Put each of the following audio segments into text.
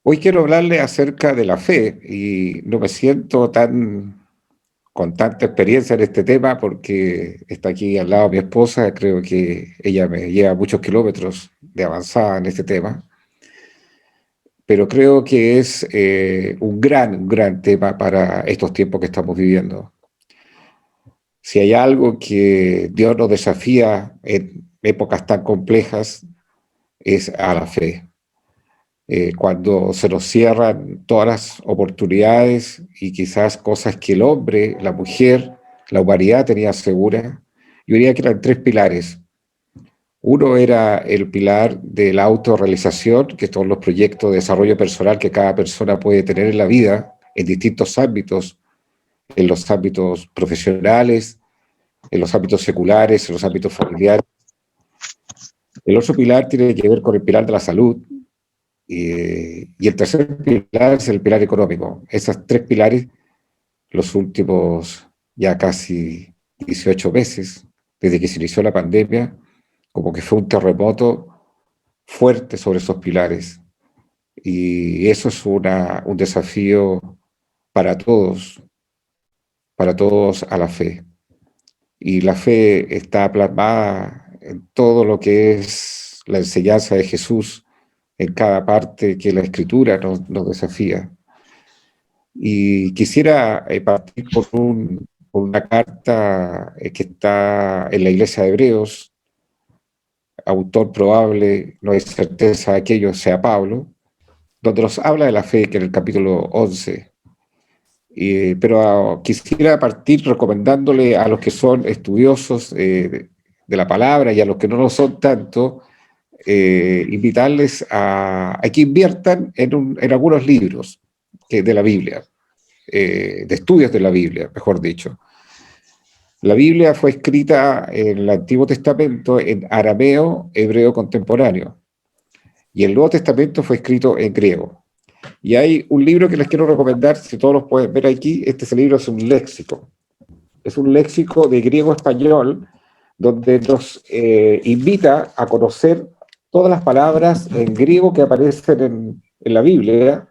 Hoy quiero hablarle acerca de la fe y no me siento con tanta experiencia en este tema porque está aquí al lado mi esposa. Creo que ella me lleva muchos kilómetros de avanzada en este tema, pero creo que es un gran tema para estos tiempos que estamos viviendo. Si hay algo que Dios nos desafía en épocas tan complejas es a la fe. Cuando se nos cierran todas las oportunidades y quizás cosas que el hombre, la mujer, la humanidad tenía segura, yo diría que eran tres pilares. Uno era el pilar de la autorrealización, que son los proyectos de desarrollo personal que cada persona puede tener en la vida, en distintos ámbitos, en los ámbitos profesionales, en los ámbitos seculares, en los ámbitos familiares. El otro pilar tiene que ver con el pilar de la salud, y el tercer pilar es el pilar económico. Esos tres pilares, los últimos ya casi 18 meses, desde que se inició la pandemia, como que fue un terremoto fuerte sobre esos pilares. Y eso es un desafío para todos a la fe. Y la fe está plasmada en todo lo que es la enseñanza de Jesús, en cada parte que la Escritura nos desafía. Y quisiera partir por una carta que está en la Iglesia de Hebreos, autor probable, no hay certeza de que ello sea Pablo, donde nos habla de la fe, que en el capítulo 11. Pero quisiera partir recomendándole a los que son estudiosos de la palabra y a los que no lo son tanto, invitarles a que inviertan en algunos libros de la Biblia, de estudios de la Biblia, mejor dicho. La Biblia fue escrita en el Antiguo Testamento en arameo, hebreo contemporáneo, y el Nuevo Testamento fue escrito en griego. Y hay un libro que les quiero recomendar, si todos los pueden ver aquí. Este libro es un léxico. Es un léxico de griego-español donde nos invita a conocer todas las palabras en griego que aparecen en la Biblia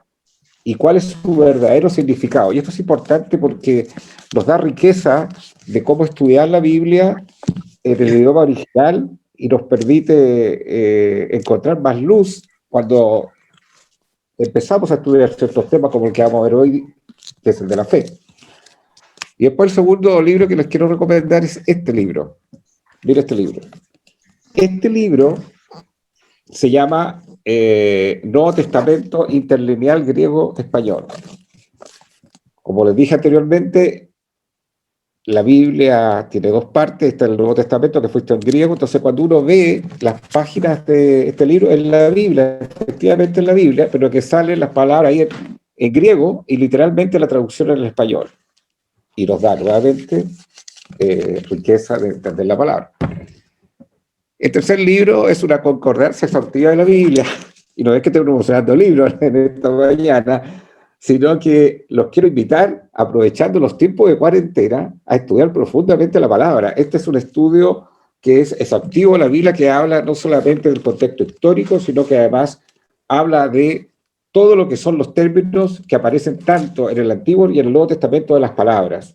y cuál es su verdadero significado. Y esto es importante porque nos da riqueza de cómo estudiar la Biblia en el idioma original y nos permite encontrar más luz cuando empezamos a estudiar ciertos temas como el que vamos a ver hoy, que es el de la fe. Y después el segundo libro que les quiero recomendar es este libro. Mira este libro. Este libro se llama Nuevo Testamento Interlineal Griego-Español. Como les dije anteriormente, la Biblia tiene dos partes. Está el Nuevo Testamento, que fue escrito en griego. Entonces, cuando uno ve las páginas de este libro, en la Biblia, efectivamente en la Biblia, pero que salen las palabras ahí en griego y literalmente la traducción en el español. Y nos da nuevamente riqueza de entender la palabra. El tercer libro es una concordancia exhaustiva de la Biblia. Y no es que esté promocionando libros en esta mañana, sino que los quiero invitar, aprovechando los tiempos de cuarentena, a estudiar profundamente la palabra. Este es un estudio que es exhaustivo de la Biblia, que habla no solamente del contexto histórico, sino que además habla de todo lo que son los términos que aparecen tanto en el Antiguo y en el Nuevo Testamento de las palabras.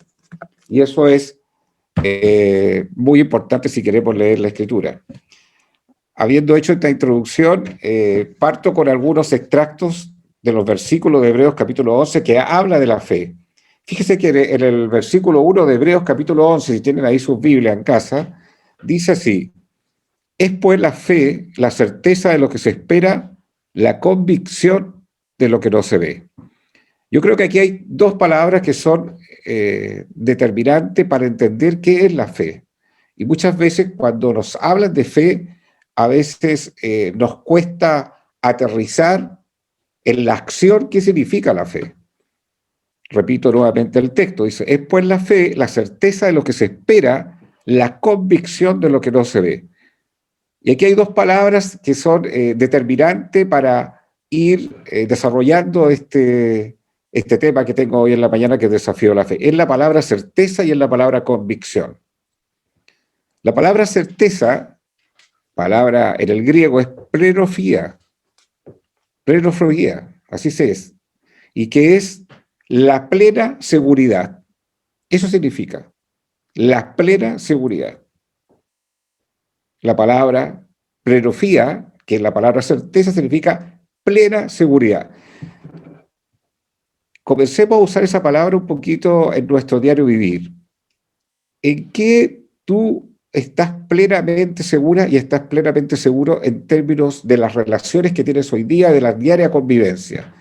Y eso es muy importante si queremos leer la Escritura. Habiendo hecho esta introducción, parto con algunos extractos de los versículos de Hebreos capítulo 11 que habla de la fe. Fíjese que en el versículo 1 de Hebreos capítulo 11, si tienen ahí sus Biblias en casa, dice así: es pues la fe, la certeza de lo que se espera, la convicción de lo que no se ve. Yo creo que aquí hay dos palabras que son determinantes para entender qué es la fe. Y muchas veces cuando nos hablan de fe, a veces nos cuesta aterrizar en la acción que significa la fe. Repito nuevamente el texto, dice: es pues la fe, la certeza de lo que se espera, la convicción de lo que no se ve. Y aquí hay dos palabras que son determinantes para ir desarrollando este tema que tengo hoy en la mañana, que es desafío de la fe. Es la palabra certeza y es la palabra convicción. La palabra certeza, palabra en el griego, es plerofía. Plerofía. así se es, y que es la plena seguridad. Eso significa, la plena seguridad. La palabra plerofía, que es la palabra certeza, significa plena seguridad. Comencemos a usar esa palabra un poquito en nuestro diario vivir. ¿En qué tú estás plenamente segura y estás plenamente seguro en términos de las relaciones que tienes hoy día, de la diaria convivencia?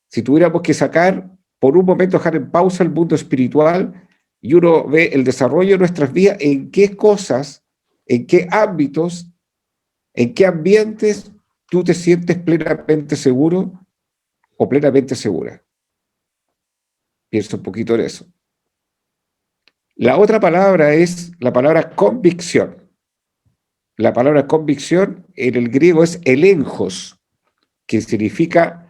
Si tuviéramos que sacar, por un momento, dejar en pausa el mundo espiritual y uno ve el desarrollo de nuestras vidas, ¿en qué cosas, en qué ámbitos, en qué ambientes tú te sientes plenamente seguro o plenamente segura? Piensa un poquito en eso. La otra palabra es la palabra convicción. La palabra convicción en el griego es elenjos, que significa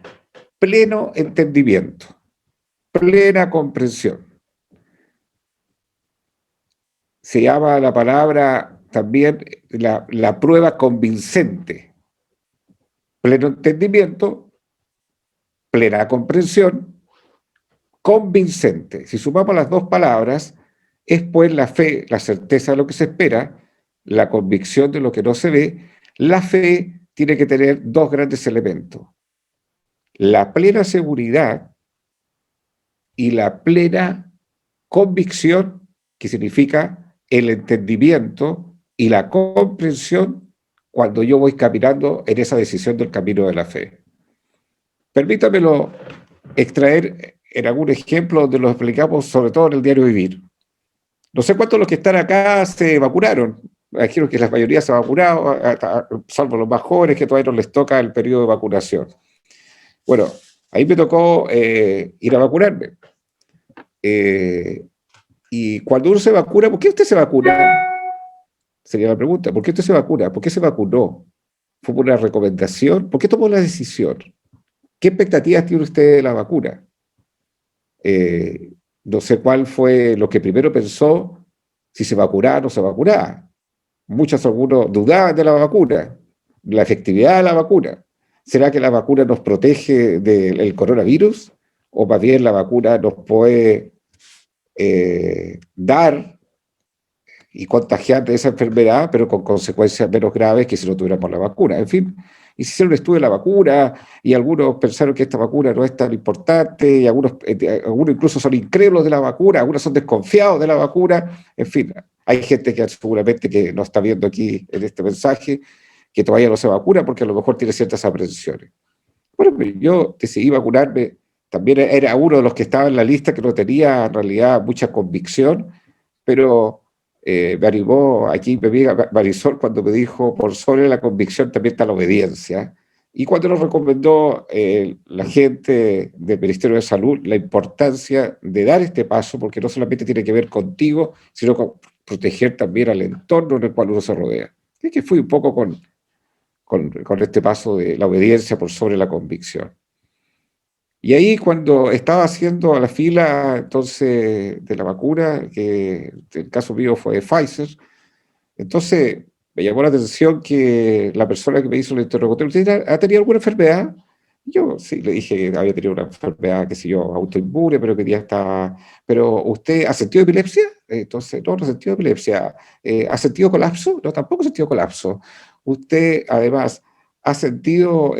pleno entendimiento, plena comprensión. Se llama la palabra también la prueba convincente. Pleno entendimiento, plena comprensión, convincente. Si sumamos las dos palabras, es pues la fe, la certeza de lo que se espera, la convicción de lo que no se ve. La fe tiene que tener dos grandes elementos: la plena seguridad y la plena convicción, que significa el entendimiento y la comprensión cuando yo voy caminando en esa decisión del camino de la fe. Permítamelo extraer en algún ejemplo donde lo explicamos, sobre todo en el diario vivir. No sé cuántos de los que están acá se vacunaron. Imagino que la mayoría se ha vacunado, salvo los más jóvenes que todavía no les toca el periodo de vacunación. Bueno, ahí me tocó ir a vacunarme. Y cuando uno se vacuna, ¿por qué usted se vacuna? Sería la pregunta. ¿Por qué usted se vacuna? ¿Por qué se vacunó? ¿Fue por una recomendación? ¿Por qué tomó la decisión? ¿Qué expectativas tiene usted de la vacuna? No sé cuál fue lo que primero pensó, si se vacunaba o no se vacunaba. Algunos dudaban de la vacuna, la efectividad de la vacuna. ¿Será que la vacuna nos protege del coronavirus? ¿O más bien la vacuna nos puede dar y contagiar de esa enfermedad, pero con consecuencias menos graves que si no tuviéramos la vacuna? En fin, hicieron un estudio de la vacuna y algunos pensaron que esta vacuna no es tan importante y algunos incluso son incrédulos de la vacuna, algunos son desconfiados de la vacuna. En fin, hay gente que seguramente que no está viendo aquí en este mensaje que todavía no se vacuna porque a lo mejor tiene ciertas aprensiones. Bueno, yo decidí vacunarme, también era uno de los que estaba en la lista que no tenía en realidad mucha convicción, pero me animó aquí mi amiga Marisol cuando me dijo, por sobre la convicción también está la obediencia. Y cuando nos recomendó la gente del Ministerio de Salud la importancia de dar este paso, porque no solamente tiene que ver contigo, sino con proteger también al entorno en el cual uno se rodea. Es que fui un poco con este paso de la obediencia por sobre la convicción. Y ahí cuando estaba haciendo la fila entonces de la vacuna, que el caso mío fue Pfizer, entonces me llamó la atención que la persona que me hizo el interrogatorio, ¿usted ha tenido alguna enfermedad? Yo sí le dije que había tenido una enfermedad, qué sé yo, autoinmune, pero que ya estaba... ¿Pero usted ha sentido epilepsia? Entonces, no, no ha sentido epilepsia. ¿Ha sentido colapso? No, tampoco ha sentido colapso. ¿Usted, además, ha sentido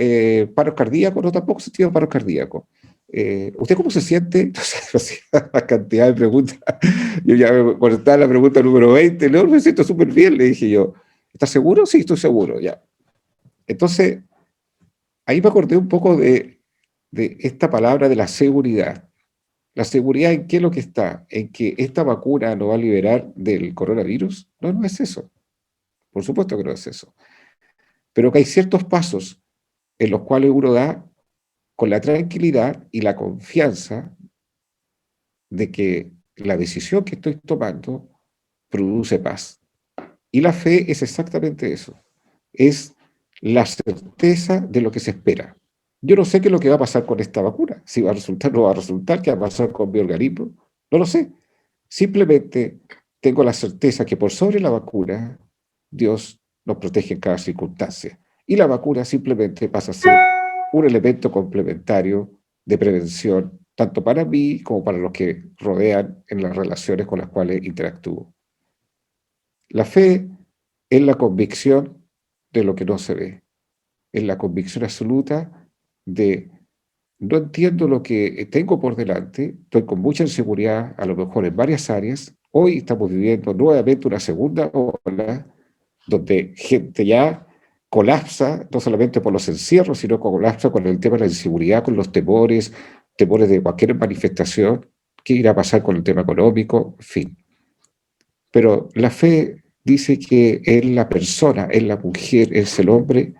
paros cardíacos? No, tampoco ha sentido paros cardíacos. ¿Usted cómo se siente? Entonces, hacía la cantidad de preguntas. Yo ya cuando estaba la pregunta número 20, no, me siento súper bien, le dije yo. ¿Estás seguro? Sí, estoy seguro, ya. Entonces, ahí me acordé un poco de esta palabra de la seguridad. ¿La seguridad en qué es lo que está? ¿En que esta vacuna nos va a liberar del coronavirus? No, no es eso. Por supuesto que no es eso. Pero que hay ciertos pasos en los cuales uno da con la tranquilidad y la confianza de que la decisión que estoy tomando produce paz. Y la fe es exactamente eso. Es la certeza de lo que se espera. Yo no sé qué es lo que va a pasar con esta vacuna, si va a resultar o no va a resultar, qué va a pasar con mi organismo, no lo sé. Simplemente tengo la certeza que por sobre la vacuna, Dios nos protege en cada circunstancia. Y la vacuna simplemente pasa a ser un elemento complementario de prevención, tanto para mí como para los que rodean en las relaciones con las cuales interactúo. La fe es la convicción de lo que no se ve, es la convicción absoluta de no entiendo lo que tengo por delante, estoy con mucha inseguridad, a lo mejor en varias áreas. Hoy estamos viviendo nuevamente una segunda ola donde gente ya colapsa, no solamente por los encierros, sino colapsa con el tema de la inseguridad, con los temores, temores de cualquier manifestación, qué irá a pasar con el tema económico, en fin. Pero la fe dice que es la persona, es la mujer, es el hombre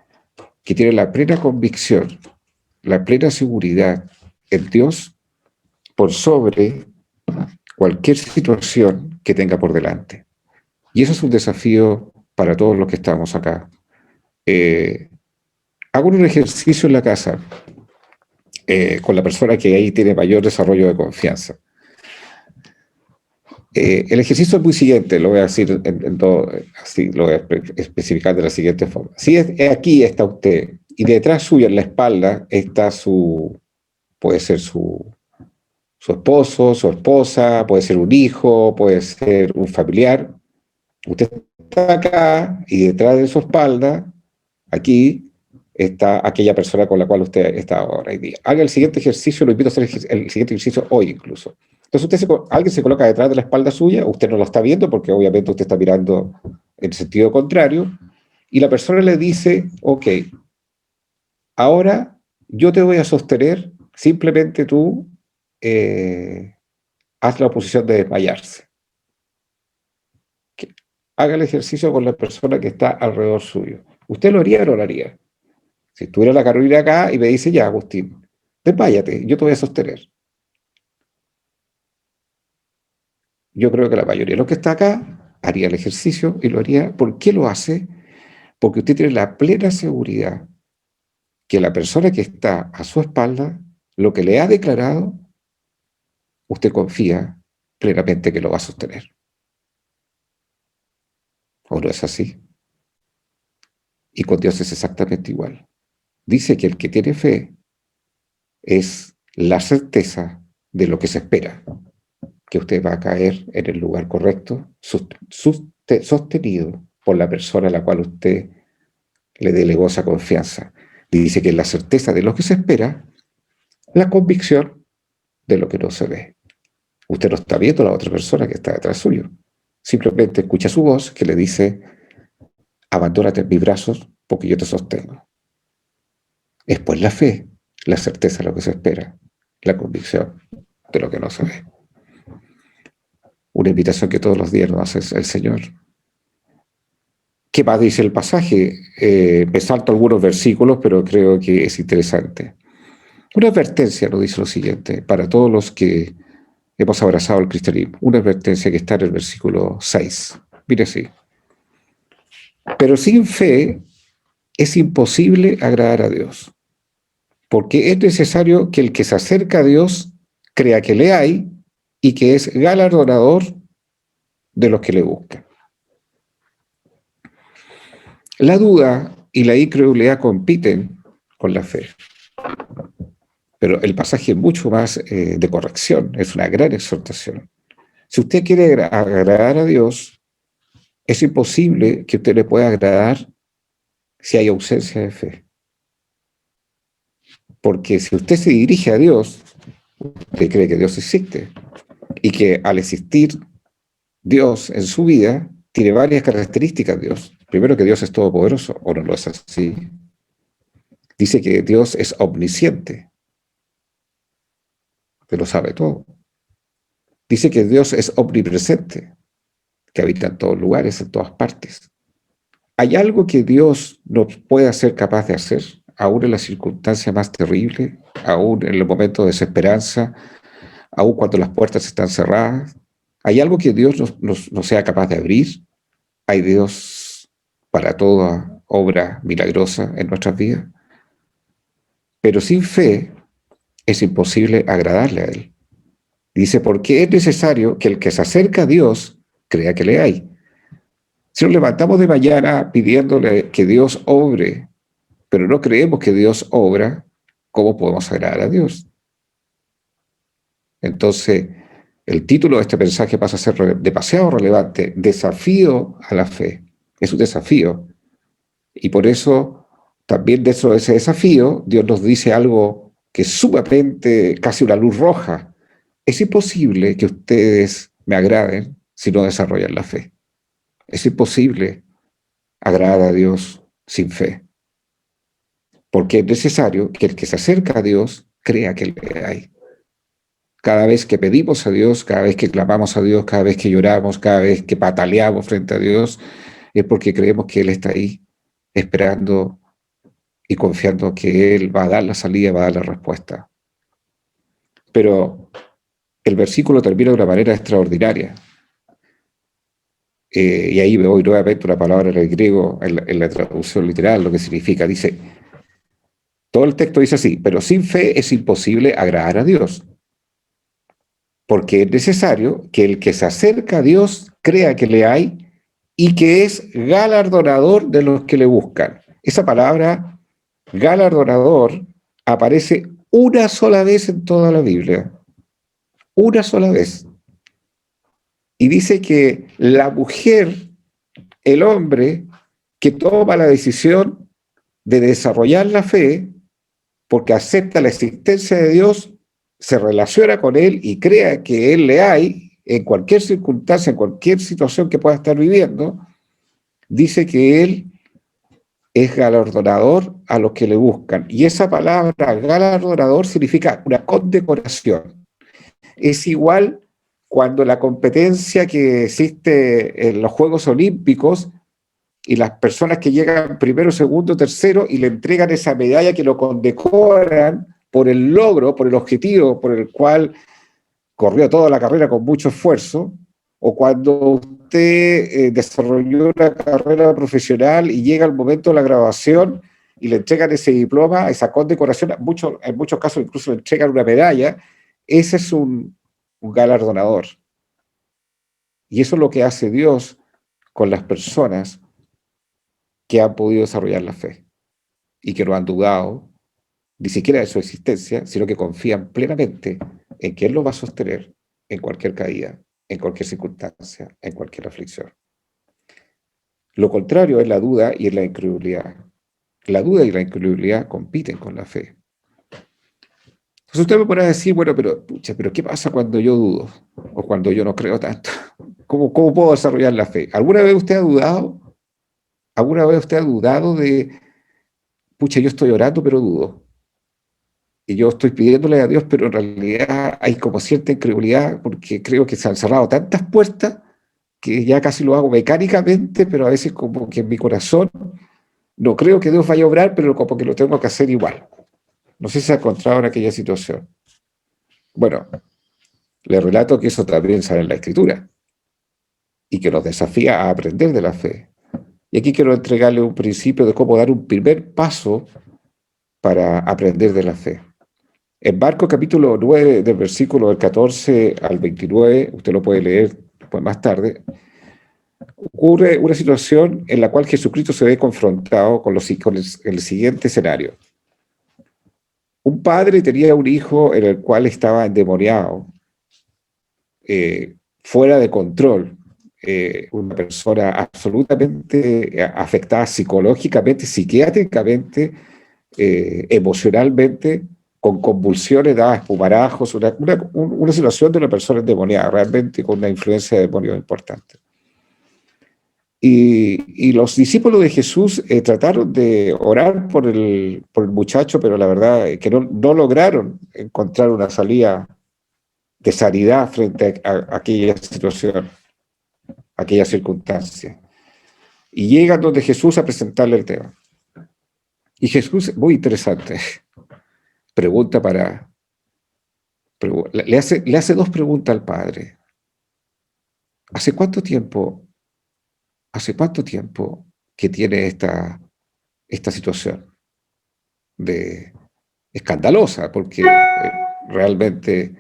que tiene la plena convicción, la plena seguridad en Dios por sobre cualquier situación que tenga por delante. Y eso es un desafío para todos los que estamos acá. Hago un ejercicio en la casa con la persona que ahí tiene mayor desarrollo de confianza. El ejercicio es muy siguiente, lo voy a decir en todo, así, lo voy a especificar de la siguiente forma. Si aquí está usted y detrás suya en la espalda está puede ser su esposo, su esposa, puede ser un hijo, puede ser un familiar. Usted está acá y detrás de su espalda, aquí, está aquella persona con la cual usted está ahora. Haga el siguiente ejercicio, lo invito a hacer el siguiente ejercicio hoy incluso. Entonces alguien se coloca detrás de la espalda suya, usted no lo está viendo porque obviamente usted está mirando en sentido contrario, y la persona le dice, ok, ahora yo te voy a sostener, simplemente tú haz la oposición de desmayarse. Haga el ejercicio con la persona que está alrededor suyo. ¿Usted lo haría o no lo haría? Si estuviera la Carolina acá y me dice, ya, Agustín, desmáyate, yo te voy a sostener. Yo creo que la mayoría de los que está acá haría el ejercicio y lo haría. ¿Por qué lo hace? Porque usted tiene la plena seguridad que la persona que está a su espalda, lo que le ha declarado, usted confía plenamente que lo va a sostener. ¿O no es así? Y con Dios es exactamente igual. Dice que el que tiene fe es la certeza de lo que se espera, que usted va a caer en el lugar correcto, sostenido por la persona a la cual usted le delegó esa confianza. Dice que es la certeza de lo que se espera, la convicción de lo que no se ve. Usted no está viendo a la otra persona que está detrás suyo. Simplemente escucha su voz que le dice, abandónate en mis brazos porque yo te sostengo. Es pues la fe, la certeza de lo que se espera, la convicción de lo que no se ve. Una invitación que todos los días nos hace el Señor. ¿Qué más dice el pasaje? Me salto algunos versículos, pero creo que es interesante. Una advertencia nos dice lo siguiente, para todos los que hemos abrazado el cristianismo. Una advertencia que está en el versículo 6. Mire así. Pero sin fe es imposible agradar a Dios, porque es necesario que el que se acerca a Dios crea que le hay y que es galardonador de los que le buscan. La duda y la incredulidad compiten con la fe. Pero el pasaje es mucho más de corrección, es una gran exhortación. Si usted quiere agradar a Dios, es imposible que usted le pueda agradar si hay ausencia de fe. Porque si usted se dirige a Dios, usted cree que Dios existe y que al existir Dios en su vida, tiene varias características Dios. Primero, que Dios es todopoderoso, o no lo es así. Dice que Dios es omnisciente, que lo sabe todo. Dice que Dios es omnipresente, que habita en todos lugares, en todas partes. ¿Hay algo que Dios no pueda ser capaz de hacer, aún en las circunstancias más terribles, aún en los momentos de desesperanza, aún cuando las puertas están cerradas? ¿Hay algo que Dios no sea capaz de abrir? ¿Hay Dios para toda obra milagrosa en nuestras vidas? Pero sin fe es imposible agradarle a Él. Dice, porque es necesario que el que se acerca a Dios crea que le hay. Si nos levantamos de mañana pidiéndole que Dios obre, pero no creemos que Dios obra, ¿cómo podemos agradar a Dios? Entonces, el título de este mensaje pasa a ser demasiado relevante, desafío a la fe. Es un desafío. Y por eso, también dentro de ese desafío, Dios nos dice algo que es sumamente, casi una luz roja. Es imposible que ustedes me agraden si no desarrollan la fe. Es imposible agradar a Dios sin fe. Porque es necesario que el que se acerca a Dios crea que le hay. Cada vez que pedimos a Dios, cada vez que clamamos a Dios, cada vez que lloramos, cada vez que pataleamos frente a Dios, es porque creemos que Él está ahí, esperando y confiando que Él va a dar la salida, va a dar la respuesta. Pero el versículo termina de una manera extraordinaria. Y ahí me voy nuevamente una palabra en el griego, en la traducción literal, lo que significa. Dice, todo el texto dice así, pero sin fe es imposible agradar a Dios, porque es necesario que el que se acerca a Dios crea que le hay y que es galardonador de los que le buscan. Esa palabra, galardonador, aparece una sola vez en toda la Biblia. Una sola vez. Y dice que la mujer, el hombre, que toma la decisión de desarrollar la fe, porque acepta la existencia de Dios, se relaciona con Él y crea que Él le hay, en cualquier circunstancia, en cualquier situación que pueda estar viviendo, dice que Él es galardonador a los que le buscan. Y esa palabra galardonador significa una condecoración. Es igual cuando la competencia que existe en los Juegos Olímpicos y las personas que llegan primero, segundo, tercero y le entregan esa medalla que lo condecoran por el logro, por el objetivo por el cual corrió toda la carrera con mucho esfuerzo, o cuando usted desarrolló una carrera profesional y llega el momento de la graduación y le entregan ese diploma, esa condecoración, en muchos casos incluso le entregan una medalla, ese es un galardonador. Y eso es lo que hace Dios con las personas que han podido desarrollar la fe y que no han dudado ni siquiera de su existencia, sino que confían plenamente en que Él los va a sostener en cualquier caída, en cualquier circunstancia, en cualquier aflicción. Lo contrario es la duda y la incredulidad. La duda y la incredulidad compiten con la fe. Entonces usted me podrá decir, bueno, pero, pucha, pero ¿qué pasa cuando yo dudo? O cuando yo no creo tanto. ¿Cómo puedo desarrollar la fe? ¿Alguna vez usted ha dudado? ¿Alguna vez usted ha dudado de, pucha, yo estoy orando, pero dudo? Y yo estoy pidiéndole a Dios, pero en realidad hay como cierta incredulidad porque creo que se han cerrado tantas puertas que ya casi lo hago mecánicamente, pero a veces como que en mi corazón no creo que Dios vaya a obrar, pero como que lo tengo que hacer igual. No sé si se ha encontrado en aquella situación. Bueno, le relato que eso también sale en la Escritura y que nos desafía a aprender de la fe. Y aquí quiero entregarle un principio de cómo dar un primer paso para aprender de la fe. En Marcos capítulo 9, del versículo del 14 al 29, usted lo puede leer después más tarde, ocurre una situación en la cual Jesucristo se ve confrontado con el siguiente escenario. Un padre tenía un hijo en el cual estaba endemoniado, fuera de control, una persona absolutamente afectada psicológicamente, psiquiátricamente, emocionalmente, con convulsiones, daba espumarajos, una situación de una persona endemoniada, realmente con una influencia de demonio importante. Y los discípulos de Jesús trataron de orar por el muchacho, pero la verdad es que no lograron encontrar una salida de sanidad frente a aquella situación, a aquella circunstancia. Y llegan donde Jesús a presentarle el tema. Y Jesús, muy interesante, pregunta le hace dos preguntas al Padre. ¿Hace cuánto tiempo que tiene esta situación de escandalosa? Porque realmente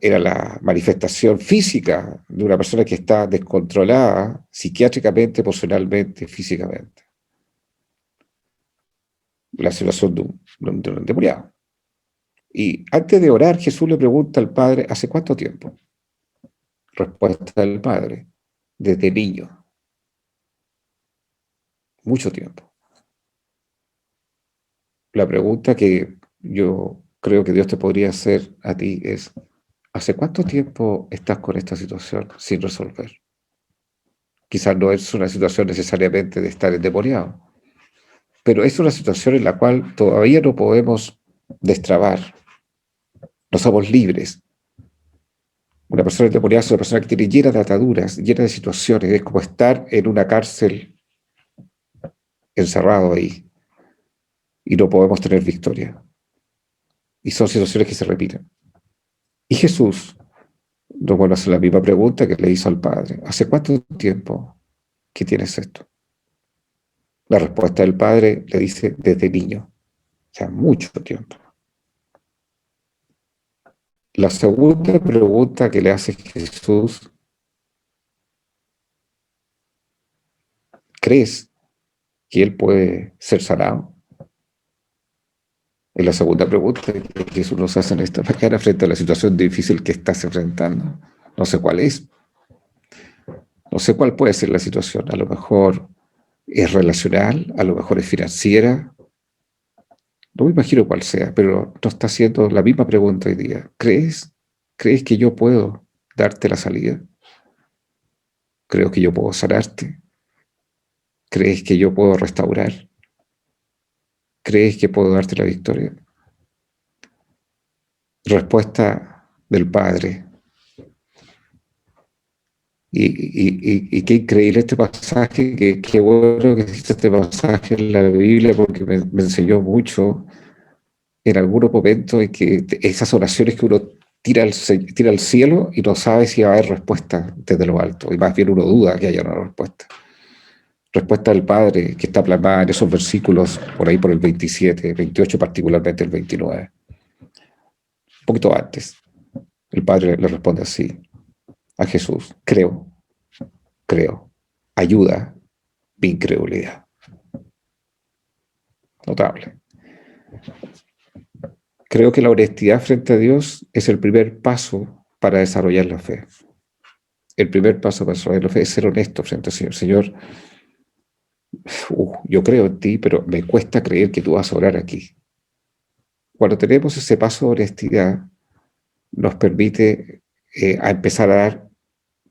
era la manifestación física de una persona que está descontrolada psiquiátricamente, emocionalmente, físicamente. la situación de un endemoniado. Y antes de orar, Jesús le pregunta al Padre, ¿hace cuánto tiempo? Respuesta del Padre, desde niño, mucho tiempo. La pregunta que yo creo que Dios te podría hacer a ti es, ¿hace cuánto tiempo estás con esta situación sin resolver? Quizás no es una situación necesariamente de estar endemoniado, pero es una situación en la cual todavía no podemos destrabar, no somos libres. Una persona endemoniada es una persona que tiene llena de ataduras, llena de situaciones, es como estar en una cárcel encerrado ahí y no podemos tener victoria. Y son situaciones que se repiten. Y Jesús nos vuelve a hacer la misma pregunta que le hizo al Padre. ¿Hace cuánto tiempo que tienes esto? La respuesta del Padre le dice desde niño, o sea, mucho tiempo. La segunda pregunta que le hace Jesús, ¿crees que él puede ser sanado? Es la segunda pregunta que Jesús nos hace en esta mañana frente a la situación difícil que estás enfrentando. No sé cuál es, no sé cuál puede ser la situación. A lo mejor es relacional, a lo mejor es financiera. No me imagino cuál sea, pero nos está haciendo la misma pregunta hoy día. ¿Crees que yo puedo darte la salida? ¿Creo que yo puedo sanarte? ¿Crees que yo puedo restaurar? ¿Crees que puedo darte la victoria? Respuesta del Padre. Y qué increíble este pasaje, qué bueno que existe este pasaje en la Biblia porque me enseñó mucho en algunos momentos en que esas oraciones que uno tira al cielo y no sabe si va a haber respuesta desde lo alto, y más bien uno duda que haya una respuesta. Respuesta del Padre que está plasmada en esos versículos por ahí por el 27, 28, particularmente el 29. Un poquito antes, el Padre le responde así a Jesús: creo, ayuda mi incredulidad. Notable. Creo que la honestidad frente a Dios es el primer paso para desarrollar la fe. El primer paso para desarrollar la fe es ser honesto frente al Señor. Señor, yo creo en ti, pero me cuesta creer que tú vas a orar aquí. Cuando tenemos ese paso de honestidad, nos permite a empezar a dar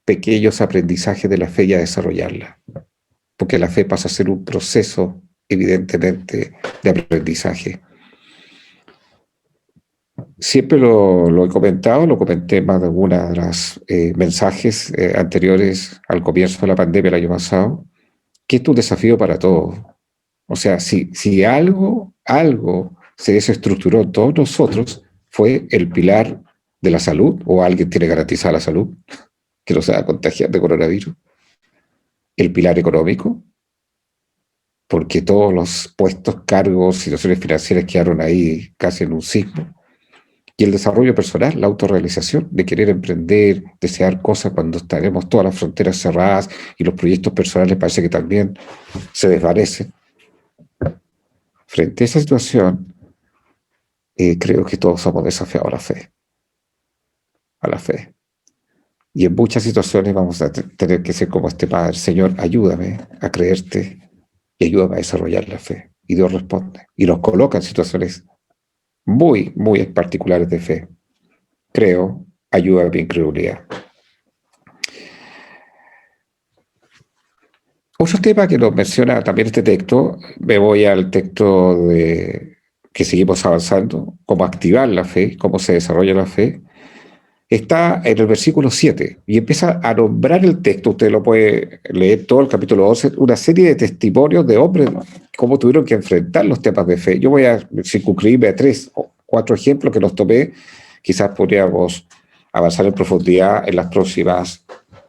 pequeños aprendizajes de la fe y a desarrollarla. Porque la fe pasa a ser un proceso, evidentemente, de aprendizaje. Siempre lo he comentado, lo comenté más de alguna de las mensajes anteriores al comienzo de la pandemia el año pasado, que es un desafío para todos. O sea, si algo se desestructuró en todos nosotros, fue el pilar de la salud, o alguien tiene garantizada la salud, que no se va a contagiar de coronavirus. El pilar económico, porque todos los puestos, cargos, situaciones financieras quedaron ahí casi en un sismo. Y el desarrollo personal, la autorrealización, de querer emprender, desear cosas cuando tenemos todas las fronteras cerradas y los proyectos personales parece que también se desvanecen. Frente a esa situación, creo que todos somos desafiados a la fe. Y en muchas situaciones vamos a tener que ser como este Padre: Señor, ayúdame a creerte y ayúdame a desarrollar la fe. Y Dios responde y nos coloca en situaciones muy, muy particulares de fe. Creo, ayuda a mi incredulidad. Otro tema que nos menciona también este texto, me voy al texto que seguimos avanzando, cómo activar la fe, cómo se desarrolla la fe, está en el versículo 7 y empieza a nombrar el texto. Usted lo puede leer todo el capítulo 11, una serie de testimonios de hombres, cómo tuvieron que enfrentar los temas de fe. Yo voy a circunscribirme a 3 o 4 ejemplos que los tomé. Quizás podríamos avanzar en profundidad en las próximas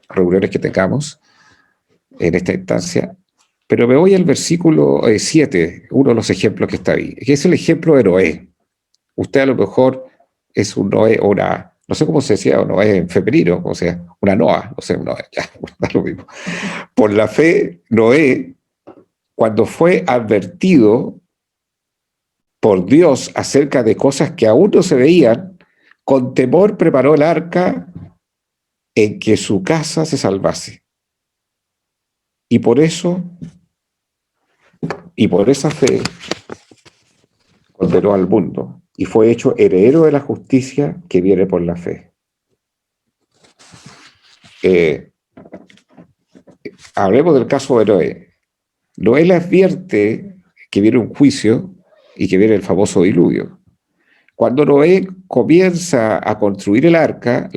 reuniones que tengamos en esta instancia. Pero me voy al versículo 7, uno de los ejemplos que está ahí, que es el ejemplo de Noé. Usted a lo mejor es un Noé o una, no sé cómo se decía, Noé en femenino, o sea, una Noa, no sé, un Noé, ya, da lo mismo. Por la fe, Noé, cuando fue advertido por Dios acerca de cosas que aún no se veían, con temor preparó el arca en que su casa se salvase. Y por eso, y por esa fe, condenó al mundo y fue hecho heredero de la justicia que viene por la fe. Eh, Hablemos del caso de Noé. Noé le advierte que viene un juicio y que viene el famoso diluvio. Cuando Noé comienza a construir el arca,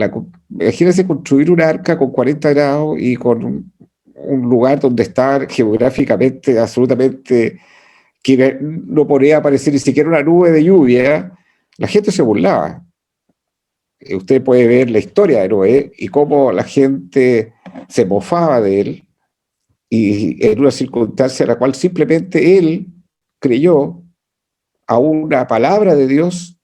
imagínense construir un arca con 40 grados y con un lugar donde está geográficamente absolutamente que no podía aparecer ni siquiera una nube de lluvia. La gente se burlaba. Usted puede ver la historia de Noé y cómo la gente se mofaba de él, y en una circunstancia en la cual simplemente él creyó a una palabra de Dios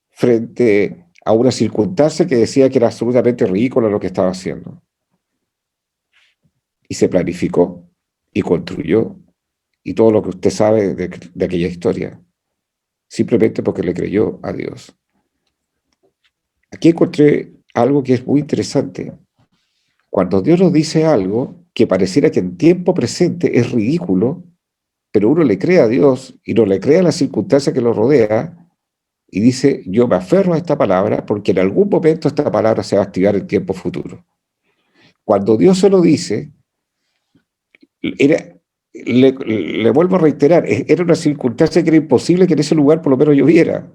frente a una circunstancia que decía que era absolutamente ridículo lo que estaba haciendo. Y se planificó y construyó, y todo lo que usted sabe de aquella historia, simplemente porque le creyó a Dios. Aquí encontré algo que es muy interesante. Cuando Dios nos dice algo que pareciera que en tiempo presente es ridículo, pero uno le cree a Dios y no le cree a la circunstancia que lo rodea, y dice, yo me aferro a esta palabra porque en algún momento esta palabra se va a activar en tiempo futuro. Cuando Dios se lo dice, era, le vuelvo a reiterar, era una circunstancia que era imposible que en ese lugar por lo menos lloviera.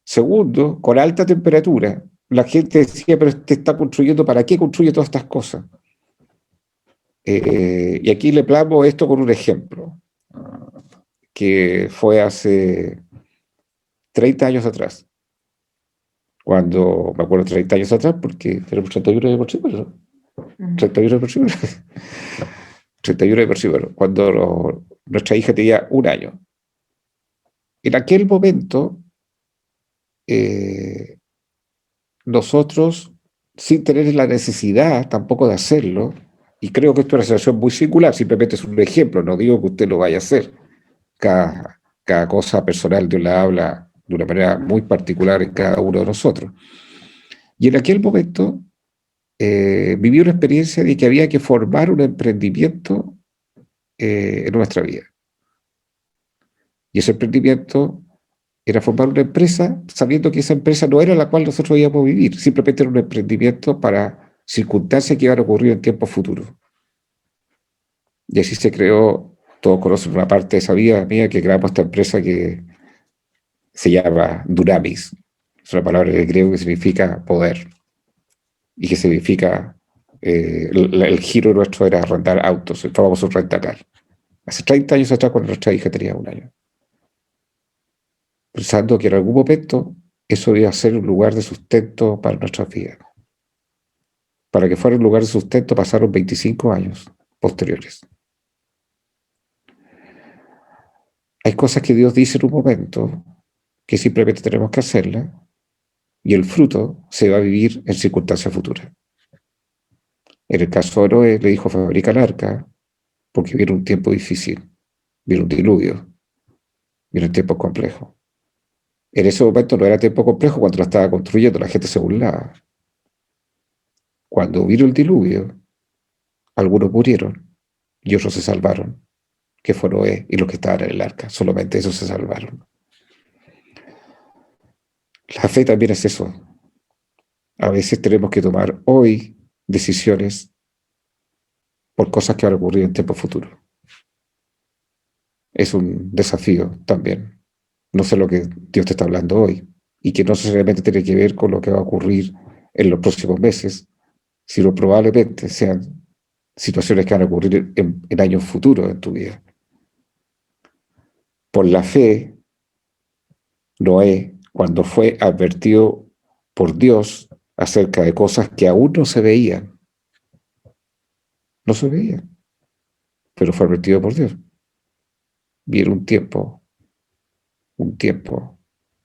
Segundo, con alta temperatura. La gente decía, pero te está construyendo, ¿para qué construye todas estas cosas? Y aquí le plasmo esto con un ejemplo, que fue hace 30 años atrás. Cuando, me acuerdo 30 años atrás, porque tenemos 31 de próximo, ¿no? 31 de próximo. 31 de próximo, cuando nuestra hija tenía 1 año. En aquel momento, nosotros, sin tener la necesidad tampoco de hacerlo, y creo que esto es una situación muy singular, simplemente es un ejemplo, no digo que usted lo vaya a hacer. Cada cosa personal Dios la habla de una manera muy particular en cada uno de nosotros. Y en aquel momento viví una experiencia de que había que formar un emprendimiento en nuestra vida. Y ese emprendimiento era formar una empresa sabiendo que esa empresa no era la cual nosotros íbamos a vivir, simplemente era un emprendimiento para circunstancias que iban a ocurrir en tiempos futuros. Y así se creó, todos conocen una parte de esa vida mía, que creamos esta empresa que se llama Dunamis. Es una palabra de griego que significa poder y que significa, el giro nuestro era arrendar autos, el famoso rentacar. Hace 30 años atrás, cuando nuestra hija tenía 1 año. Pensando que en algún momento eso iba a ser un lugar de sustento para nuestras vidas. Para que fuera un lugar de sustento pasaron 25 años posteriores. Hay cosas que Dios dice en un momento que simplemente tenemos que hacerlas, y el fruto se va a vivir en circunstancias futuras. En el caso de Noé, le dijo, fabrica el arca, porque viene un tiempo difícil, viene un diluvio, viene un tiempo complejo. En ese momento no era tiempo complejo cuando lo estaba construyendo, la gente se burlaba. Cuando vino el diluvio, algunos murieron y otros se salvaron, que fue Noé y los que estaban en el arca. Solamente esos se salvaron. La fe también es eso. A veces tenemos que tomar hoy decisiones por cosas que van a ocurrir en tiempo futuro. Es un desafío también. No sé lo que Dios te está hablando hoy, y que no necesariamente tiene que ver con lo que va a ocurrir en los próximos meses, sino probablemente sean situaciones que van a ocurrir en años futuros en tu vida. Por la fe, Noé, cuando fue advertido por Dios acerca de cosas que aún no se veían, pero fue advertido por Dios. Viene un tiempo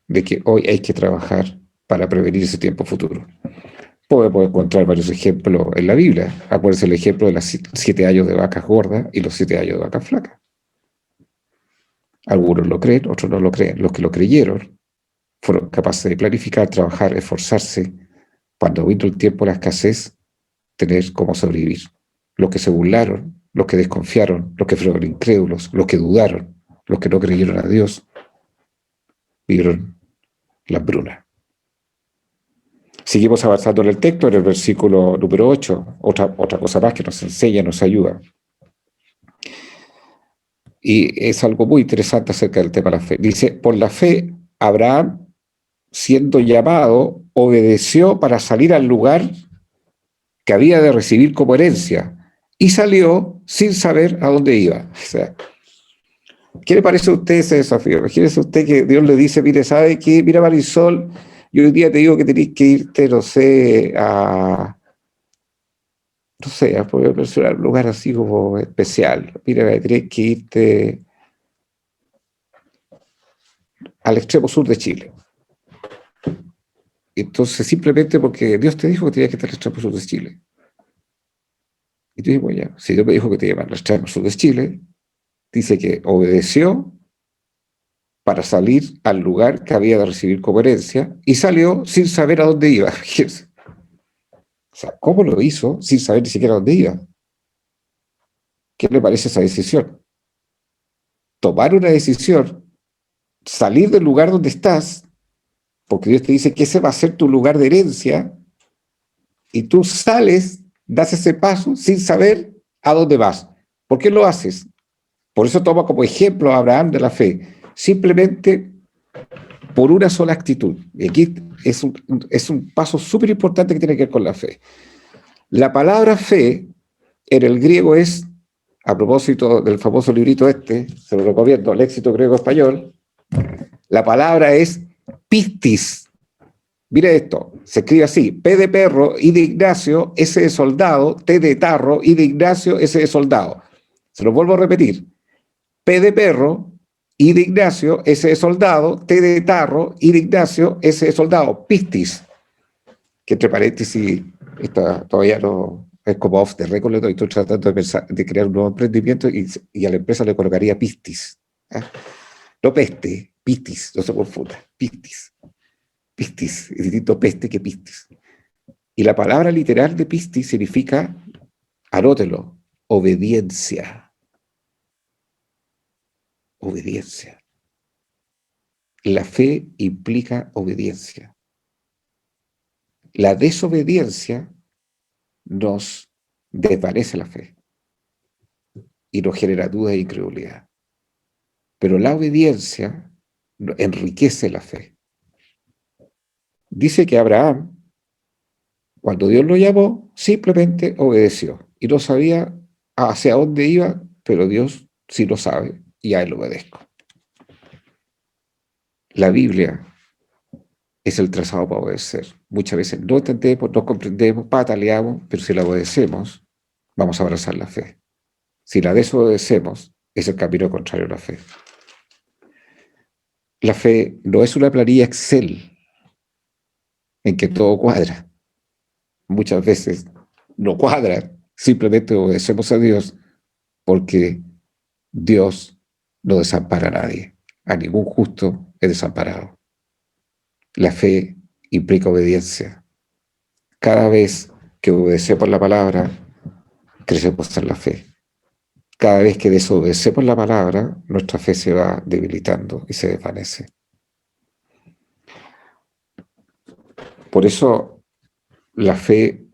de que hoy hay que trabajar para prevenir ese tiempo futuro. Podemos encontrar varios ejemplos en la Biblia. Acuérdense el ejemplo de los 7 años de vacas gordas y los 7 años de vacas flacas. Algunos lo creen, otros no lo creen. Los que lo creyeron fueron capaces de planificar, trabajar, esforzarse, cuando vino el tiempo de la escasez, tener cómo sobrevivir. Los que se burlaron, los que desconfiaron, los que fueron incrédulos, los que dudaron, los que no creyeron a Dios, vieron la hambruna. Seguimos avanzando en el texto, en el versículo número 8, otra cosa más que nos enseña, nos ayuda. Y es algo muy interesante acerca del tema de la fe. Dice, por la fe, Abraham, siendo llamado, obedeció para salir al lugar que había de recibir como herencia y salió sin saber a dónde iba. O sea, ¿qué le parece a usted ese desafío? Imagínese usted que Dios le dice, mire, ¿sabe qué? Mira, Marisol, yo hoy día te digo que tenés que irte, a poder mencionar un lugar así como especial. Mira, tenés que irte al extremo sur de Chile. Entonces, simplemente porque Dios te dijo que tenías que estar al extremo sur de Chile. Y tú dices, bueno, ya, si Dios me dijo que te iba al extremo sur de Chile, dice que obedeció para salir al lugar que había de recibir como herencia y salió sin saber a dónde iba. O sea, ¿cómo lo hizo sin saber ni siquiera a dónde iba? ¿Qué le parece esa decisión? Tomar una decisión, salir del lugar donde estás, porque Dios te dice que ese va a ser tu lugar de herencia, y tú sales, das ese paso sin saber a dónde vas. ¿Por qué lo haces? Por eso toma como ejemplo a Abraham de la fe. Simplemente por una sola actitud. Y aquí es un paso súper importante que tiene que ver con la fe. La palabra fe en el griego es, a propósito del famoso librito este, se lo recomiendo, El éxito griego-español, la palabra es pistis. Mire esto, se escribe así, P de perro, I de Ignacio, S de soldado, T de tarro, I de Ignacio, S de soldado. Se lo vuelvo a repetir, P de perro, I de Ignacio, S de soldado, T de tarro, I de Ignacio, S de soldado, pistis, que entre paréntesis todavía no es como off the record, y estoy tratando de crear un nuevo emprendimiento y a la empresa le colocaría pistis. ¿Eh? No peste, pistis, no se confunda, pistis. Pistis, es distinto peste que pistis. Y la palabra literal de pistis significa, anótelo, obediencia. Obediencia. La fe implica obediencia. La desobediencia nos desvanece la fe y nos genera duda e incredulidad. Pero la obediencia enriquece la fe. Dice que Abraham, cuando Dios lo llamó, simplemente obedeció y no sabía hacia dónde iba, pero Dios sí lo sabe y a él lo obedezco. La Biblia es el trazado para obedecer. Muchas veces no entendemos, no comprendemos, pataleamos, pero si la obedecemos, vamos a abrazar la fe. Si la desobedecemos, es el camino contrario a la fe. La fe no es una planilla Excel en que todo cuadra. Muchas veces no cuadra, simplemente obedecemos a Dios porque Dios no desampara a nadie. A ningún justo es desamparado. La fe implica obediencia. Cada vez que obedecemos la palabra, crecemos en la fe. Cada vez que desobedecemos la palabra, nuestra fe se va debilitando y se desvanece. Por eso la fe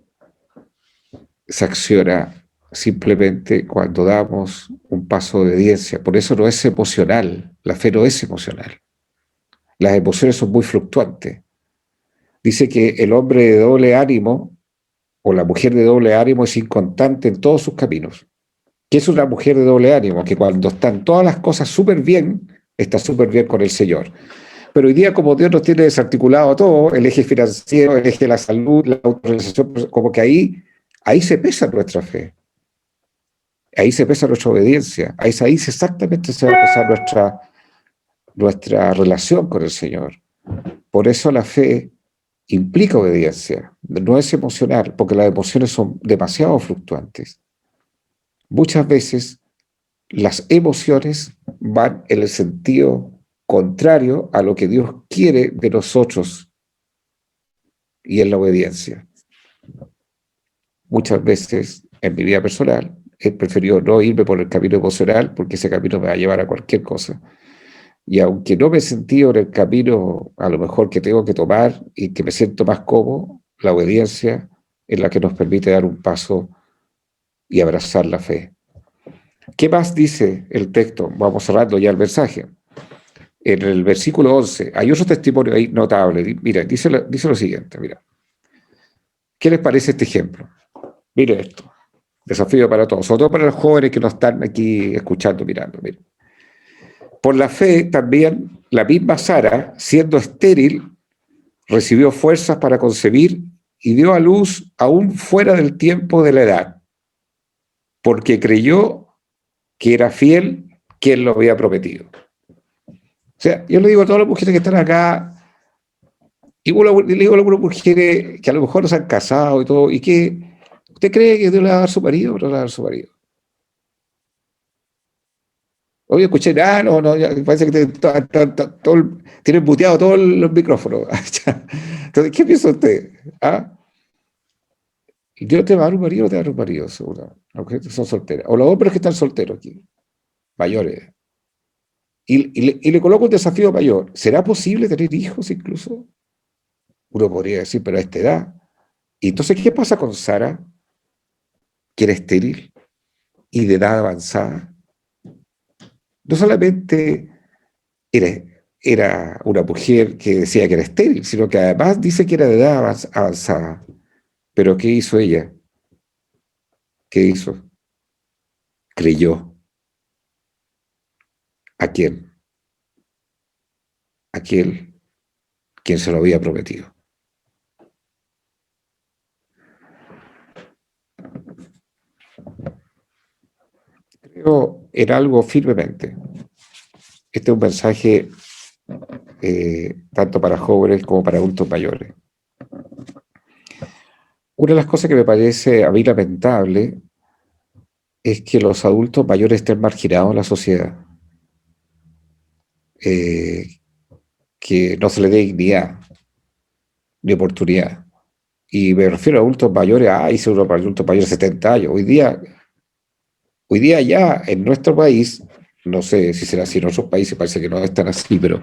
se acciona simplemente cuando damos un paso de obediencia. Por eso no es emocional. La fe no es emocional. Las emociones son muy fluctuantes. Dice que el hombre de doble ánimo o la mujer de doble ánimo es inconstante en todos sus caminos. ¿Qué es una mujer de doble ánimo? Que cuando están todas las cosas súper bien, está súper bien con el Señor. Pero hoy día, como Dios nos tiene desarticulado todo, el eje financiero, el eje de la salud, la autorización, como que ahí se pesa nuestra fe. Ahí se pesa nuestra obediencia. Ahí exactamente se va a pesar nuestra relación con el Señor. Por eso la fe implica obediencia. No es emocional, porque las emociones son demasiado fluctuantes. Muchas veces las emociones van en el sentido contrario a lo que Dios quiere de nosotros y en la obediencia. Muchas veces en mi vida personal he preferido no irme por el camino emocional porque ese camino me va a llevar a cualquier cosa. Y aunque no me he sentido en el camino a lo mejor que tengo que tomar y que me siento más cómodo, la obediencia es la que nos permite dar un paso y abrazar la fe. ¿Qué más dice el texto? Vamos cerrando ya el mensaje. En el versículo 11 hay otro testimonio ahí notable. Mira, dice lo siguiente, mira. ¿Qué les parece este ejemplo? Mire esto. Desafío para todos, sobre todo para los jóvenes que nos están aquí escuchando, mirando. Mire. Por la fe también, la misma Sara, siendo estéril, recibió fuerzas para concebir y dio a luz aún fuera del tiempo de la edad, porque creyó que era fiel quien lo había prometido. O sea, yo le digo a todas las mujeres que están acá, y le digo a algunas mujeres que a lo mejor no se han casado y todo, y que usted cree que Dios le va a dar su marido o no le va a dar su marido. Hoy escuché, no, no, parece que tienen muteado todos los micrófonos. Entonces, ¿qué piensa usted? ¿Ah? Dios te va a dar un marido o te va a dar un marido, seguro. Aunque son solteras. O los hombres que están solteros aquí, mayores. Y le coloco un desafío mayor. ¿Será posible tener hijos incluso? Uno podría decir, pero a esta edad. Y entonces, ¿qué pasa con Sara, que era estéril y de edad avanzada? No solamente era, era una mujer que decía que era estéril, sino que además dice que era de edad avanzada. Pero ¿qué hizo ella? ¿Qué hizo? Creyó. ¿A quién? Aquel quien se lo había prometido. Creo en algo firmemente. Este es un mensaje tanto para jóvenes como para adultos mayores. Una de las cosas que me parece a mí lamentable es que los adultos mayores estén marginados en la sociedad, eh, que no se les dé dignidad ni oportunidad. Y me refiero a adultos mayores, hice uno para adultos mayores de 70 años. Hoy día ya en nuestro país, no sé si será así en otros países, parece que no es tan así, pero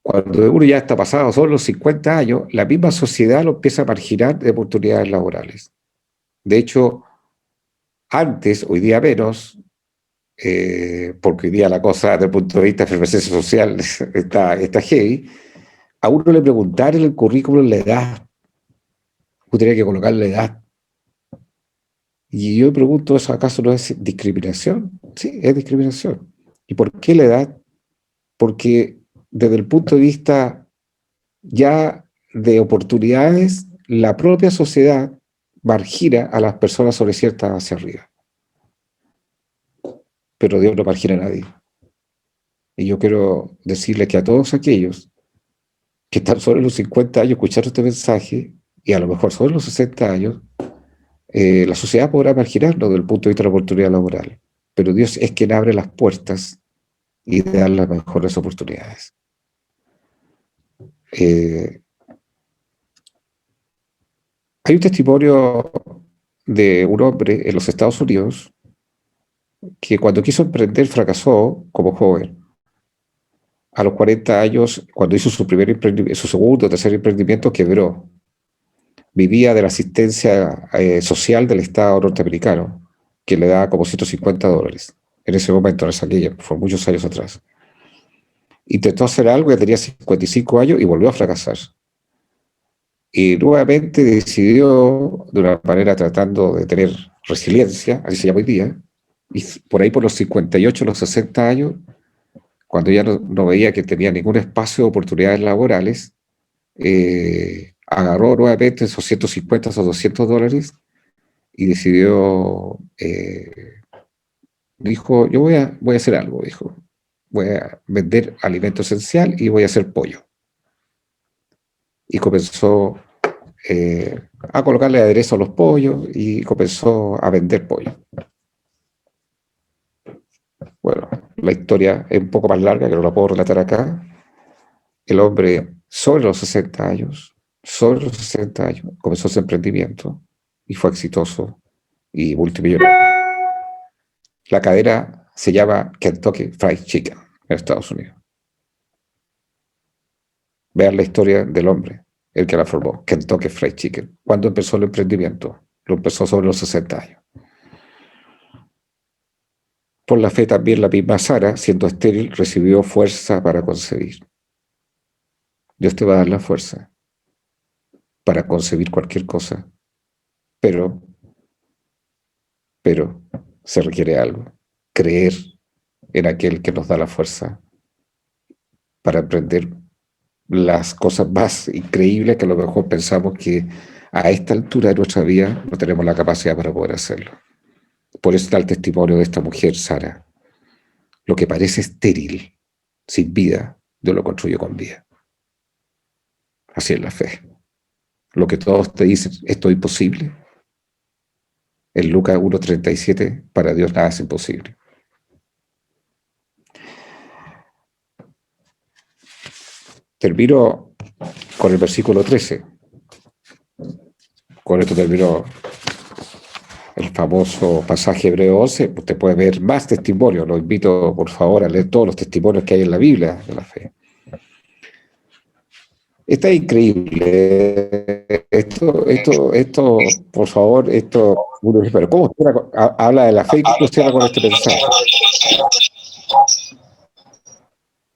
cuando uno ya está pasado, son los 50 años, la misma sociedad lo empieza a marginar de oportunidades laborales. De hecho, antes, hoy día menos, porque hoy día la cosa desde el punto de vista de efervescencia social está heavy, a uno le preguntar en el currículum la edad, uno tenía que colocar la edad. Y yo me pregunto, ¿eso acaso no es discriminación? Sí, es discriminación. ¿Y por qué la edad? Porque desde el punto de vista ya de oportunidades, la propia sociedad margina a las personas sobre cierta hacia arriba. Pero Dios no margina a nadie. Y yo quiero decirle que a todos aquellos que están sobre los 50 años escuchando este mensaje, y a lo mejor sobre los 60 años, la sociedad podrá marginarnos desde el punto de vista de la oportunidad laboral. Pero Dios es quien abre las puertas y da las mejores oportunidades. Eh, Hay un testimonio de un hombre en los Estados Unidos que cuando quiso emprender fracasó como joven. A los 40 años, cuando hizo su segundo o tercer emprendimiento, quebró. Vivía de la asistencia social del Estado norteamericano, que le daba como $150 en ese momento, en esa aquella, fue muchos años atrás. Intentó hacer algo, ya tenía 55 años y volvió a fracasar. Y nuevamente decidió, de una manera tratando de tener resiliencia, así se llama hoy día, y por ahí por los 58, los 60 años, cuando ya no veía que tenía ningún espacio de oportunidades laborales, agarró nuevamente esos 150, esos $200 y decidió, dijo, yo voy a hacer algo, dijo, voy a vender alimento esencial y voy a hacer pollo. Y comenzó a colocarle aderezo a los pollos y comenzó a vender pollo. Bueno, la historia es un poco más larga, que no la puedo relatar acá. El hombre sobre los 60 años, comenzó su emprendimiento y fue exitoso y multimillonario. La cadena se llama Kentucky Fried Chicken en Estados Unidos. Vean la historia del hombre, el que la formó, Kentucky Fried Chicken. ¿Cuándo empezó el emprendimiento? Lo empezó sobre los 60 años. Por la fe también la misma Sara, siendo estéril, recibió fuerza para concebir. Dios te va a dar la fuerza para concebir cualquier cosa, pero, pero se requiere algo. Creer en aquel que nos da la fuerza para emprender las cosas más increíbles que a lo mejor pensamos que a esta altura de nuestra vida no tenemos la capacidad para poder hacerlo. Por eso está el testimonio de esta mujer, Sara. Lo que parece estéril, sin vida, Dios lo construyó con vida. Así es la fe. Lo que todos te dicen, esto es imposible. En Lucas 1:37, para Dios nada es imposible. Termino con el versículo 13. Con esto terminó el famoso pasaje Hebreo 11. Usted puede ver más testimonios. Lo invito, por favor, a leer todos los testimonios que hay en la Biblia de la fe. Está increíble. Esto, por favor, uno dice, pero ¿cómo habla de la fe y cómo cierra con este mensaje?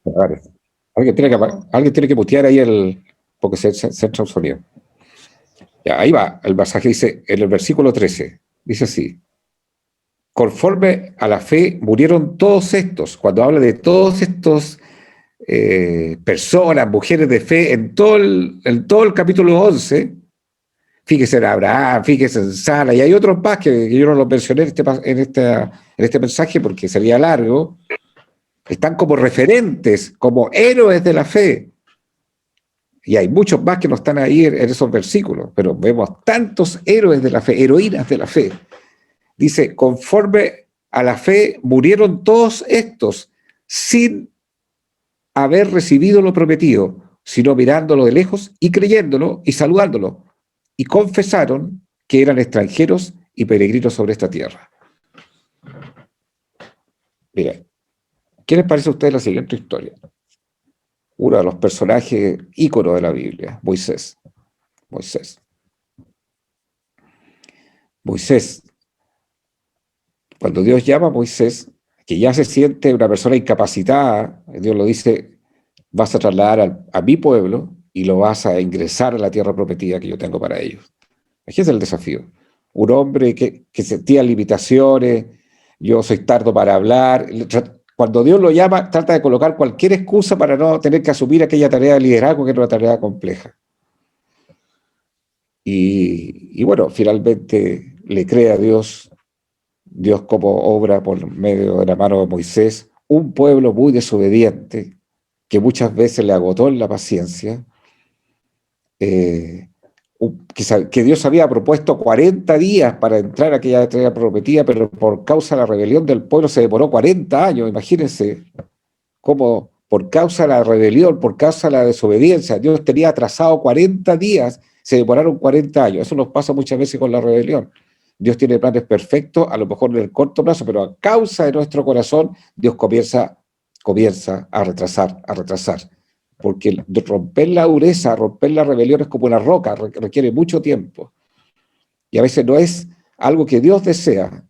Vale. Alguien tiene que mutear ahí porque se entra un sonido. Ya, ahí va, el pasaje dice, en el versículo 13, dice así: conforme a la fe murieron todos estos. Cuando habla de todos estos personas, mujeres de fe, en todo el capítulo 11, fíjese en Abraham, fíjese en Sara, y hay otros más que yo no los mencioné en este mensaje porque sería largo. Están como referentes, como héroes de la fe. Y hay muchos más que no están ahí en esos versículos, pero vemos tantos héroes de la fe, heroínas de la fe. Dice, conforme a la fe murieron todos estos sin haber recibido lo prometido, sino mirándolo de lejos y creyéndolo y saludándolo. Y confesaron que eran extranjeros y peregrinos sobre esta tierra. Miren, ¿qué les parece a ustedes la siguiente historia? Uno de los personajes íconos de la Biblia, Moisés. Moisés, cuando Dios llama a Moisés, que ya se siente una persona incapacitada, Dios lo dice, vas a trasladar a mi pueblo y lo vas a ingresar a la tierra prometida que yo tengo para ellos. Ese es el desafío. Un hombre que sentía limitaciones, yo soy tardo para hablar. Cuando Dios lo llama, trata de colocar cualquier excusa para no tener que asumir aquella tarea de liderazgo que era una tarea compleja. Y bueno, finalmente le cree a Dios como obra por medio de la mano de Moisés, un pueblo muy desobediente, que muchas veces le agotó en la paciencia, que Dios había propuesto 40 días para entrar a aquella tierra prometida, pero por causa de la rebelión del pueblo se demoró 40 años. Imagínense cómo por causa de la rebelión, por causa de la desobediencia, Dios tenía atrasado 40 días, se demoraron 40 años. Eso nos pasa muchas veces con la rebelión. Dios tiene planes perfectos, a lo mejor en el corto plazo, pero a causa de nuestro corazón, Dios comienza a retrasar. Porque romper la dureza, romper la rebelión es como una roca, requiere mucho tiempo. Y a veces no es algo que Dios desea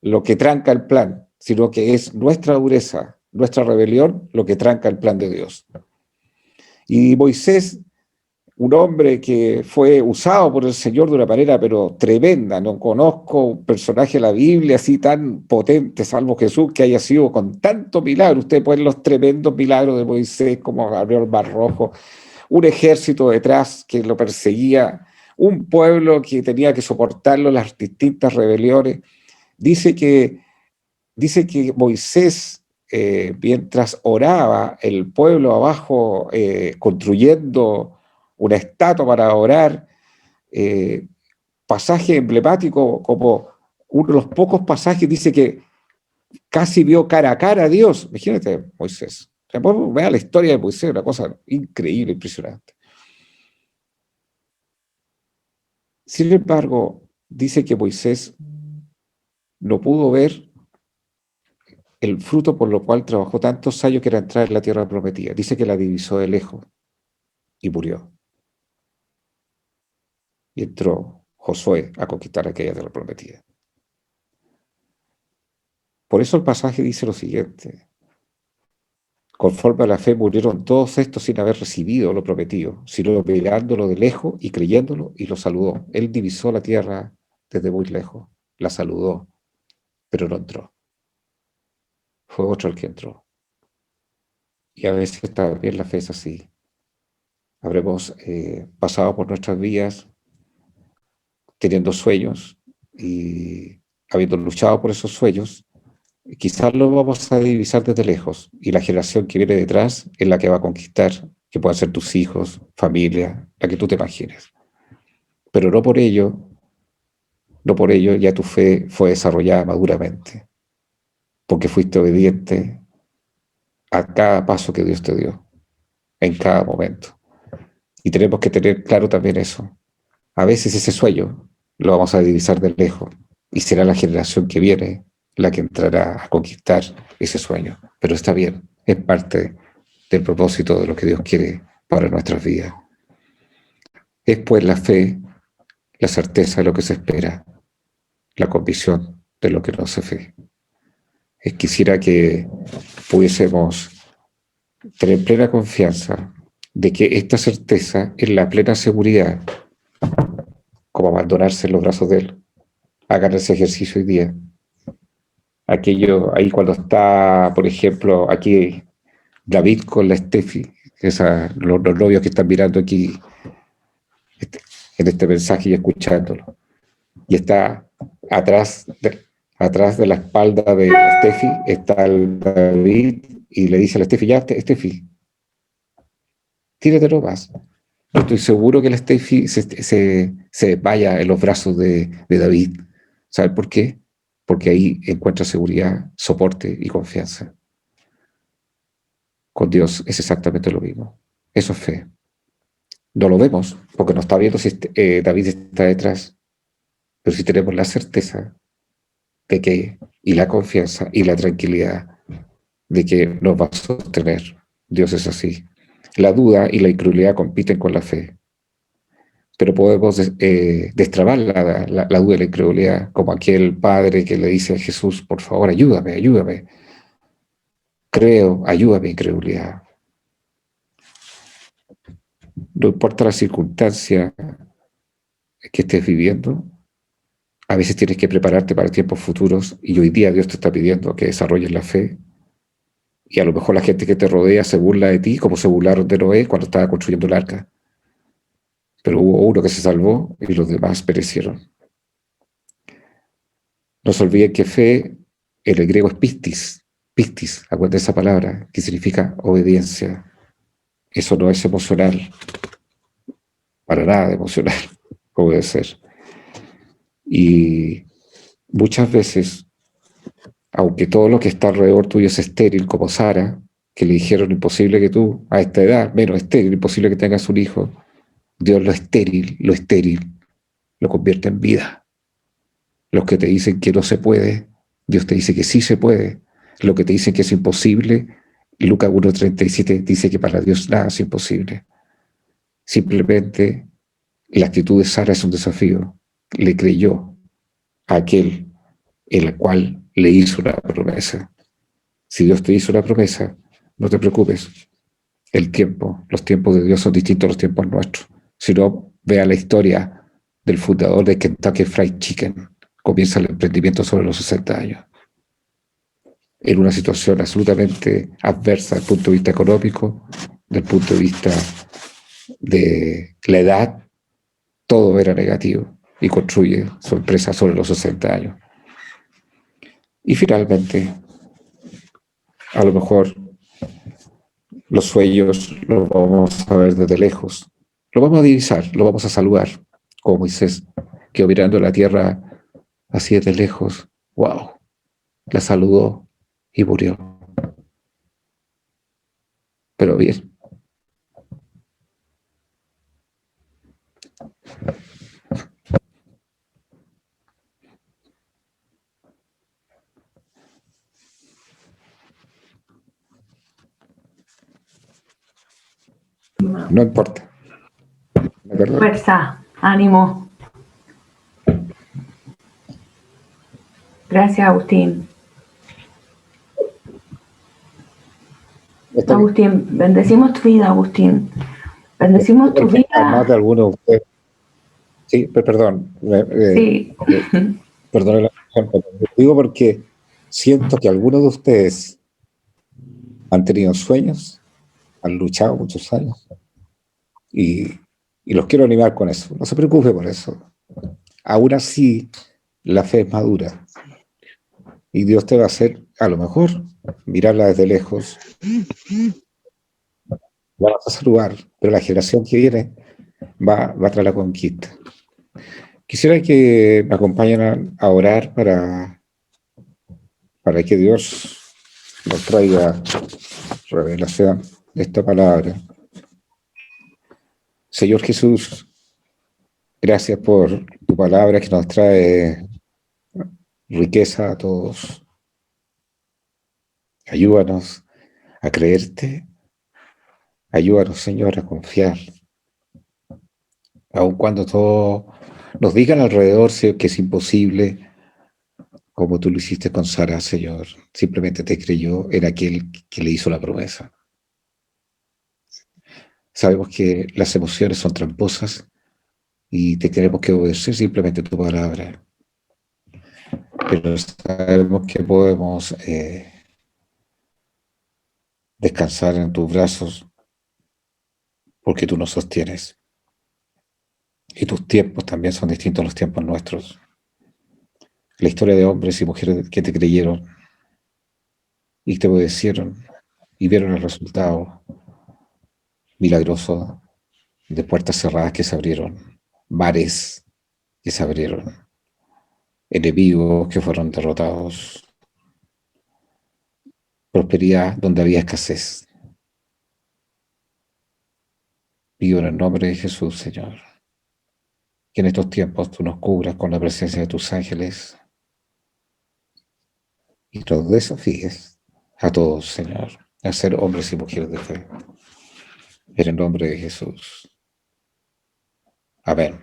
lo que tranca el plan, sino que es nuestra dureza, nuestra rebelión, lo que tranca el plan de Dios. Y Moisés, un hombre que fue usado por el Señor de una manera pero tremenda. No conozco un personaje de la Biblia así tan potente, salvo Jesús, que haya sido con tanto milagro. Ustedes pueden ver los tremendos milagros de Moisés, como abrió el Mar Rojo, un ejército detrás que lo perseguía, un pueblo que tenía que soportarlo, las distintas rebeliones. Dice que Moisés, mientras oraba, el pueblo abajo construyendo una estatua para orar, eh, pasaje emblemático, como uno de los pocos pasajes, dice que casi vio cara a cara a Dios. Imagínate, Moisés. Vea la historia de Moisés, una cosa increíble, impresionante. Sin embargo, dice que Moisés no pudo ver el fruto por lo cual trabajó tantos años, que era entrar en la tierra prometida. Dice que la divisó de lejos y murió. Y entró Josué a conquistar aquella tierra prometida. Por eso el pasaje dice lo siguiente: conforme a la fe murieron todos estos sin haber recibido lo prometido, sino mirándolo de lejos y creyéndolo, y lo saludó. Él divisó la tierra desde muy lejos, la saludó, pero no entró. Fue otro el que entró. Y a veces también la fe es así. Habremos pasado por nuestras vidas teniendo sueños y habiendo luchado por esos sueños. Quizás lo vamos a divisar desde lejos, y la generación que viene detrás es la que va a conquistar, que puedan ser tus hijos, familia, la que tú te imagines. Pero no por ello ya tu fe fue desarrollada maduramente, porque fuiste obediente a cada paso que Dios te dio, en cada momento. Y tenemos que tener claro también eso. A veces ese sueño lo vamos a divisar de lejos, y será la generación que viene la que entrará a conquistar ese sueño. Pero está bien, es parte del propósito de lo que Dios quiere para nuestras vidas. Es pues la fe, la certeza de lo que se espera, la convicción de lo que no se ve. Quisiera que pudiésemos tener plena confianza de que esta certeza es la plena seguridad, como abandonarse en los brazos de Él. Hagan ese ejercicio hoy día. Aquello ahí cuando está, por ejemplo, aquí David con la Steffi, los novios que están mirando aquí este, en este mensaje y escuchándolo. Y está atrás de la espalda de la Steffi, está el David, y le dice a la Steffi: ya, Steffi, tírate nomás. Yo estoy seguro que la Steffi se vaya en los brazos de David. ¿Sabes por qué? Porque ahí encuentra seguridad, soporte y confianza. Con Dios es exactamente lo mismo. Eso es fe. No lo vemos porque no está viendo si David está detrás, pero si tenemos la certeza de que, y la confianza y la tranquilidad de que nos va a sostener. Dios es así. La duda y la incredulidad compiten con la fe, pero podemos destrabar la duda y la incredulidad, como aquel padre que le dice a Jesús: por favor, ayúdame, ayúdame. Creo, ayúdame, incredulidad. No importa la circunstancia que estés viviendo, a veces tienes que prepararte para tiempos futuros, y hoy día Dios te está pidiendo que desarrolles la fe. Y a lo mejor la gente que te rodea se burla de ti, como se burlaron de Noé cuando estaba construyendo el arca. Pero hubo uno que se salvó y los demás perecieron. No se olviden que fe en el griego es pistis, acuérdense esa palabra, que significa obediencia. Eso no es emocional, para nada emocional, obedecer. Y muchas veces, aunque todo lo que está alrededor tuyo es estéril, como Sara, que le dijeron: imposible que tú, a esta edad, menos estéril, imposible que tengas un hijo, Dios lo estéril, lo convierte en vida. Los que te dicen que no se puede, Dios te dice que sí se puede. Lo que te dicen que es imposible, Lucas 1:37 dice que para Dios nada es imposible. Simplemente la actitud de Sara es un desafío. Le creyó a aquel en el cual le hizo una promesa. Si Dios te hizo una promesa, no te preocupes. Los tiempos de Dios son distintos a los tiempos nuestros. Si no, vea la historia del fundador de Kentucky Fried Chicken. Comienza el emprendimiento sobre los 60 años. En una situación absolutamente adversa desde el punto de vista económico, desde el punto de vista de la edad, todo era negativo, y construye su empresa sobre los 60 años. Y finalmente, a lo mejor los sueños los vamos a ver desde lejos, lo vamos a divisar, lo vamos a saludar, como Moisés, que mirando la tierra así desde lejos, wow, la saludó, y murió. Pero bien. No importa. ¿De acuerdo? Fuerza, ánimo. Gracias, Agustín. Está bien. Agustín, bendecimos tu vida, Agustín. Bendecimos tu Porque más vida. de algunos de ustedes. Sí, perdón. Sí. Perdón la expresión, pero digo porque siento que algunos de ustedes han tenido sueños, han luchado muchos años y, y los quiero animar con eso. No se preocupe por eso. Aún así, la fe es madura y Dios te va a hacer, a lo mejor, mirarla desde lejos, vamos a saludar, pero la generación que viene va tras la conquista. Quisiera que me acompañen a orar para que Dios nos traiga revelación de esta palabra. Señor Jesús, gracias por tu palabra que nos trae riqueza a todos. Ayúdanos a creerte. Ayúdanos, Señor, a confiar. Aun cuando todo nos digan alrededor que es imposible, como tú lo hiciste con Sara, Señor. Simplemente te creyó en aquel que le hizo la promesa. Sabemos que las emociones son tramposas y te tenemos que obedecer simplemente tu palabra. Pero sabemos que podemos descansar en tus brazos porque tú nos sostienes. Y tus tiempos también son distintos a los tiempos nuestros. La historia de hombres y mujeres que te creyeron y te obedecieron y vieron el resultado milagroso de puertas cerradas que se abrieron, mares que se abrieron, enemigos que fueron derrotados, prosperidad donde había escasez. Pido en el nombre de Jesús, Señor, que en estos tiempos tú nos cubras con la presencia de tus ángeles y nos desafíes a todos, Señor, a ser hombres y mujeres de fe. En el nombre de Jesús. Amén.